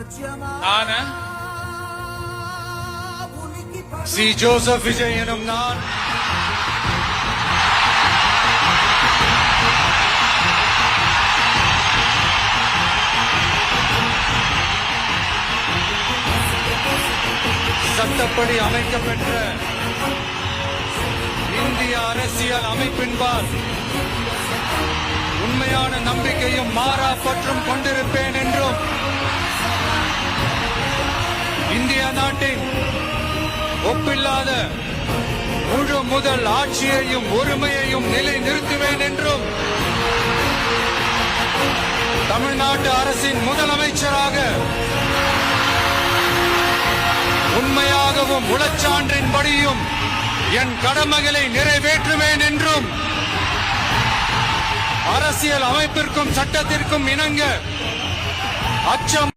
நான் C Joseph Vijay எனும் நான் சட்டப்படி அமைக்கப்பெற்ற இந்திய அரசியல் அமைப்பின்பால் உண்மையான நம்பிக்கையும் மாறா பற்றும் கொண்டிருப்பேன் என்றும் இந்திய நாட்டின் ஒப்பில்லாத முழு முதல் ஆட்சியையும் உரிமையையும் நிலை நிறுத்துவேன் என்றும் தமிழ்நாட்டு அரசின் முதலமைச்சராக உண்மையாகவும் உளச்சான்றின்படியும் என் கடமைகளை நிறைவேற்றுவேன் என்றும் அரசியல் அமைப்பிற்கும் சட்டத்திற்கும் இணங்க அச்சம்